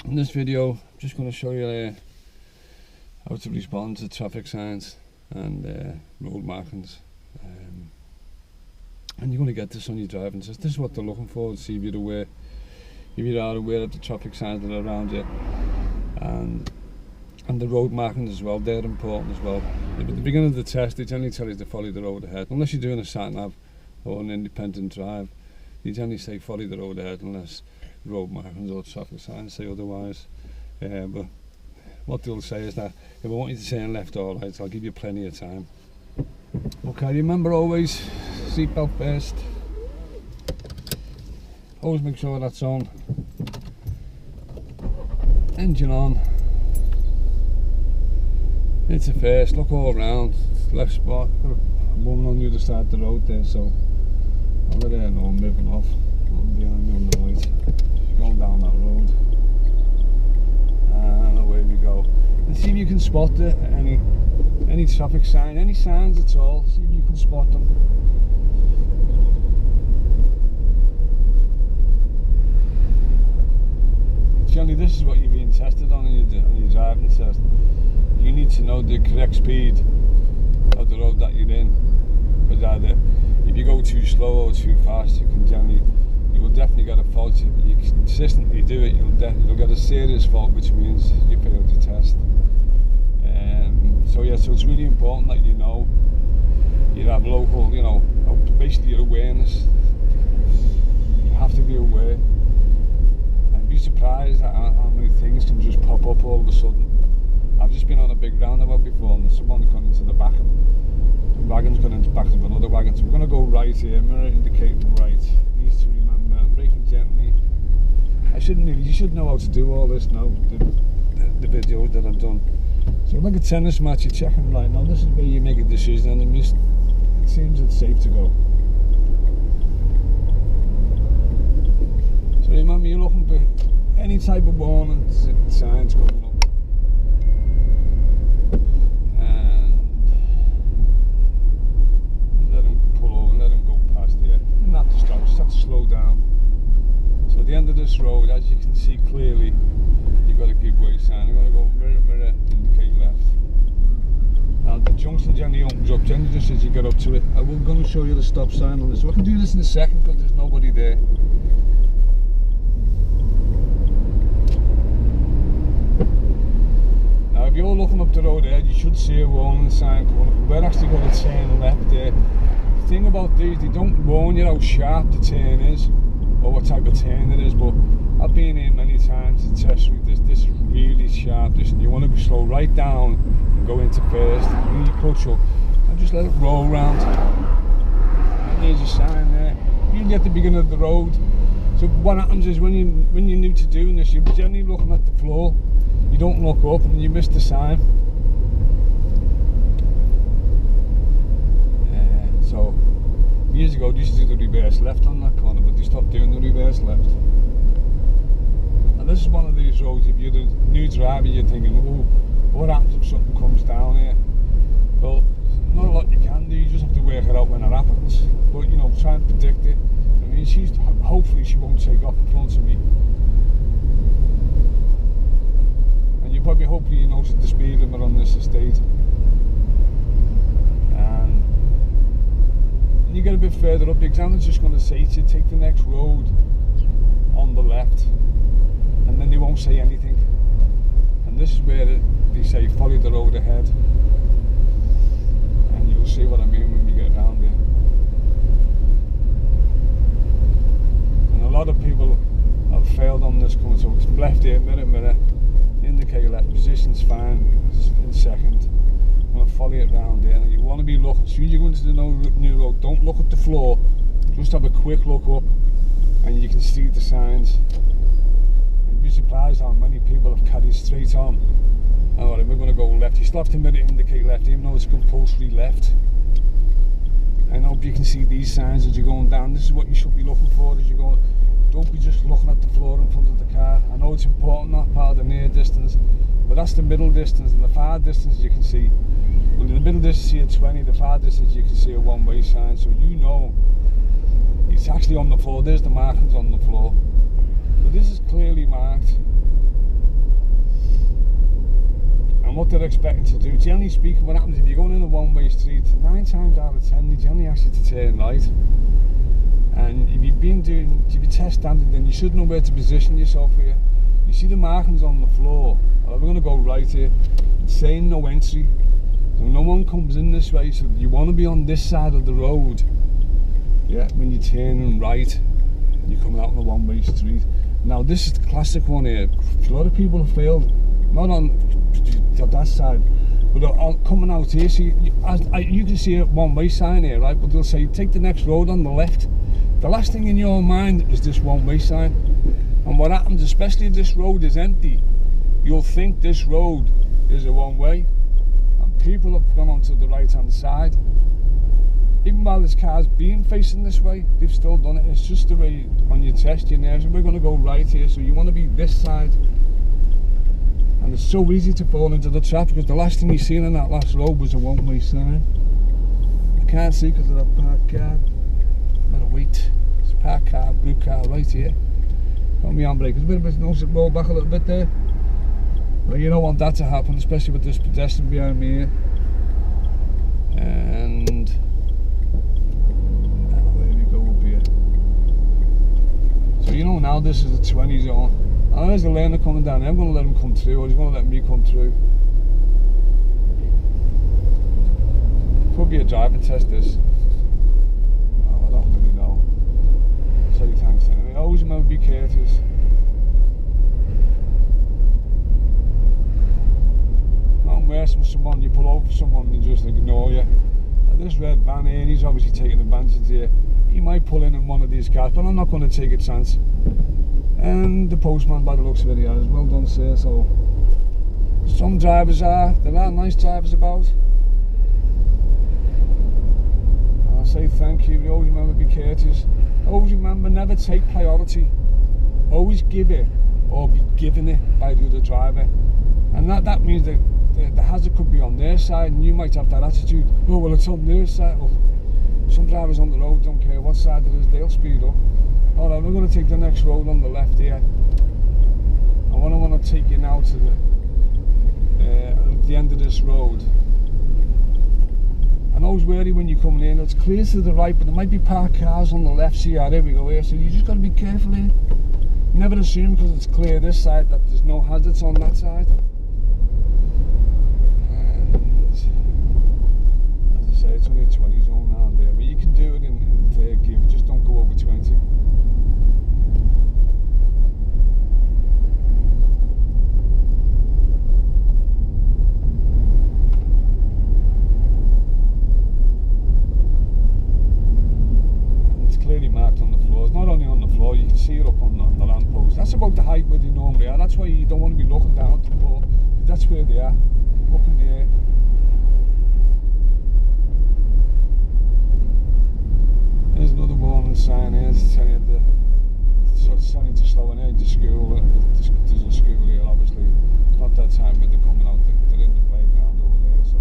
In this video, I'm just going to show you how to respond to traffic signs and road markings. And you're going to get this on your driving test. This is what they're looking for, to see if you're aware. If you are aware of the traffic signs that are around you, and the road markings as well, they're important as well. At the beginning of the test, they generally tell you to follow the road ahead. Unless you're doing a sat-nav or an independent drive, they generally say follow the road ahead unless road markings or traffic signs say otherwise. But what they'll say is that if I want you to turn left or right, I'll give you plenty of time. Okay, remember always seatbelt first. Always make sure that's on. Engine on. It's a first. Look all around. Left spot. Got a woman on the other side of the road there, so I'll let her know I'm moving off. I'm behind me on the right. She's going down that road. And away we go. And see if you can spot any traffic sign, any signs at all. See if you can spot them. Generally, this is what you're being tested on your driving test. You need to know the correct speed of the road that you're in. Because either if you go too slow or too fast, you will definitely get a fault. If you consistently do it, you'll get a serious fault, which means you failed your test. So yeah, so it's really important that you know, you have local, basically your awareness. You have to be aware. And be surprised at how many things can just pop up all of a sudden. I've just been on a big roundabout before and someone's gone into the back of the wagon's gone into the back of another wagon. So we're going to go right here, mirror indicating right. You need to remember, I'm braking gently. You should know how to do all this now, the videos that I've done. So like a tennis match, you're checking right now, this is where you make a decision and it seems it's safe to go. So remember, you're looking for any type of warning signs coming up. And let them pull over, let them go past you. You don't have to stop, just have to slow down. So at the end of this road, as you can see clearly, you've got a give way sign. I'm going to go mirror, mirror, indicate left. Now the junction generally opens up, generally just as you get up to it. I'm going to show you the stop sign on this. So I can do this in a second because there's nobody there. Now if you're looking up the road ahead, you should see a warning sign coming up. We're actually going to turn left there. The thing about these, they don't warn you how sharp the turn is or what type of turn it is, but I've been here many times to test with this. This is really sharp, and you want to slow right down and go into first, and you clutch up and just let it roll round. And there's a sign there. You get the beginning of the road. So what happens is when you're new to doing this, you're generally looking at the floor. You don't look up and you miss the sign. So years ago, they used to do the reverse left on that corner, but they stopped doing the reverse left. And this is one of these roads, if you're a new driver, you're thinking, oh, what happens if something comes down here? Well, not a lot you can do, you just have to work it out when it happens. But, try and predict it. I mean, hopefully she won't take off in front of me. And hopefully you notice the speed limit on this estate. And you get a bit further up, the examiner's just going to say to you, take the next road on the left. And then they won't say anything. And this is where they say follow the road ahead. And you'll see what I mean when we get around there. And a lot of people have failed on this coming, so it's left here, mirror, mirror, indicate left, position's fine, in second. I'm going to follow it round there. And you want to be looking, as soon as you go into the new road, don't look at the floor, just have a quick look up and you can see the signs. You'd be surprised how many people have carried straight on. Alright, we're going to go left. You still have to mirror indicate left, even though it's compulsory left. And I hope you can see these signs as you're going down. This is what you should be looking for as you're going. Don't be just looking at the floor in front of the car. I know it's important, that part of the near distance, but that's the middle distance, and the far distance you can see. Well, in the middle distance you see a 20, the far distance you can see a one-way sign, so you know it's actually on the floor. There's the markings on the floor. But this is clearly marked. they're expecting to do. Generally speaking, what happens if you're going in a one-way street, 9 times out of 10 they generally ask you to turn right. And if you test standard, then you should know where to position yourself here. You see the markings on the floor. We're going to go right here. It's saying no entry. So no one comes in this way, so you want to be on this side of the road. Yeah, when you're turning right, you're coming out on a one-way street. Now this is the classic one here. A lot of people have failed, not on that side, but coming out here. So you can see a one-way sign here, right? But they'll say take the next road on the left. The last thing in your mind is this one-way sign. And what happens, especially if this road is empty, you'll think this road is a one-way, and people have gone onto the right-hand side. Even while this car's being facing this way, they've still done it. It's just the way on your test, your nerves. We're going to go right here, so you want to be this side. And it's so easy to fall into the trap, because the last thing you seen on that last road was a one-way sign. I can't see because of that parked car. Better wait. It's a parked car, blue car right here. Got me handbrake. It's a bit roll back a little bit there. But you don't want that to happen, especially with this pedestrian behind me here. And where we go up here. So you know now this is the 20 zone. And there's a learner coming down here. I'm going to let him come through, or he's going to let me come through. Could be a driving test, this. Oh, I don't really know. Say thanks anyway. Always remember, be courteous. Not worse than someone, you pull over someone and just ignore you. And this red van here, he's obviously taking advantage here. He might pull in one of these cars, but I'm not going to take a chance. And the postman, by the looks of it, has well done, sir. So some drivers there are nice drivers about. And I say thank you. Always remember, be courteous. Always remember, never take priority. Always give it or be given it by the other driver. And that means that the hazard could be on their side, and you might have that attitude, oh well, it's on their side. Well, some drivers on the road don't care what side it is, they'll speed up. Alright, we're going to take the next road on the left here. And what I want to take you now to the end of this road. And always wary when you're coming in, it's clear to the right, but there might be parked cars on the left. See, there we go here, so you just got to be careful here. Never assume because it's clear this side that there's no hazards on that side. And as I say, it's only a 20 zone around there, but you can do it in third gear, but just don't go over 20. Clearly marked on the floor. It's not only on the floor, you can see it up on the lamppost. That's about the height where they normally are. That's why you don't want to be looking down at the floor. That's where they are, up in the air. There's another warning sign here to tell you it's telling you to slow in here to school. There's a school here, obviously. It's not that time when they're coming out. They're in the playground over there, so.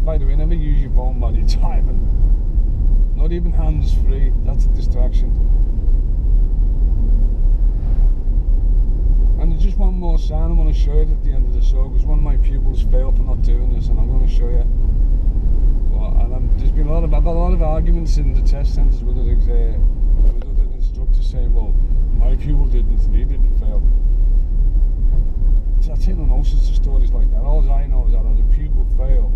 By the way, never use your phone while you're driving. Not even hands free, that's a distraction. And there's just one more sign I want to show you at the end of the show, because one of my pupils failed for not doing this, and I'm going to show you. There's been I've had a lot of arguments in the test centres with other instructors saying, well, my pupil didn't and he didn't fail. I take no notice of stories like that. All I know is that the pupil failed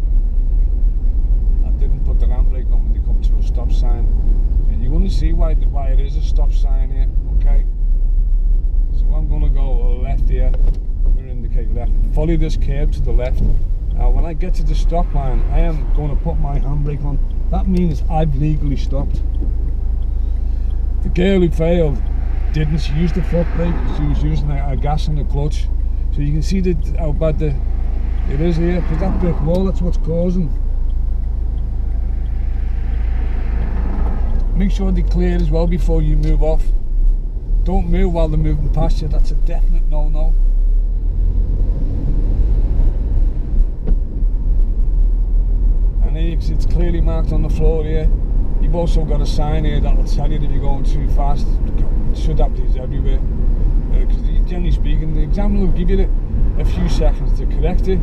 and didn't put the handbrake on when they come to a stop sign, and you're going to see why it is a stop sign here. Okay, so I'm going to go left here. I'm going to indicate left. Follow this curb to the left. Now when I get to the stop line, I am going to put my handbrake on. That means I've legally stopped. The girl who failed didn't. She used the foot brake. She was using a gas and a clutch. So you can see how bad it is here, because that brick wall, that's what's causing. Make sure they clear as well before you move off. Don't move while they're moving past you, that's a definite no-no. marked on the floor here. You've also got a sign here that'll tell you that you're going too fast. Should have these everywhere. Because generally speaking, the examiner will give you a few seconds to correct it.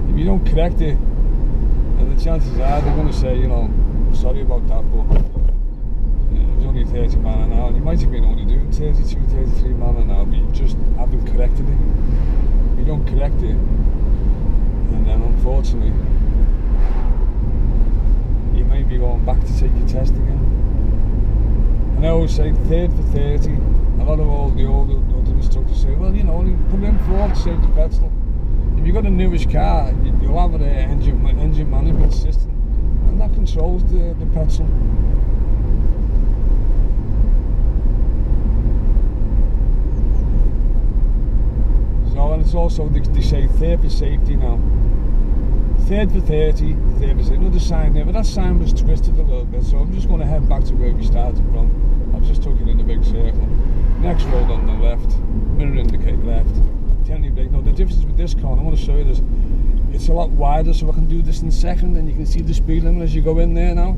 If you don't correct it, then the chances are they're going to say, you know, sorry about that, but it was only 30 miles an hour. You might have been only doing 32, 33 miles an hour, but you just haven't corrected it. If you don't correct it, and then unfortunately, you may be going back to take your test again. And I always say, third for 30. A lot of all the older instructors say, well, you know, you put it in fourth, save the petrol. If you've got a newish car, you'll have an engine management system, and that controls the petrol. So, and it's also, they say third for safety now. Third for 30, third for safety. Another sign there, but that sign was twisted a little bit, so I'm just going to head back to where we started from. I've just took it in a big circle. Next road on the left, mirror indicate left. Gently brake. Now the difference with this car, I want to show you this, it's a lot wider, so I can do this in second, and you can see the speed limit as you go in there now.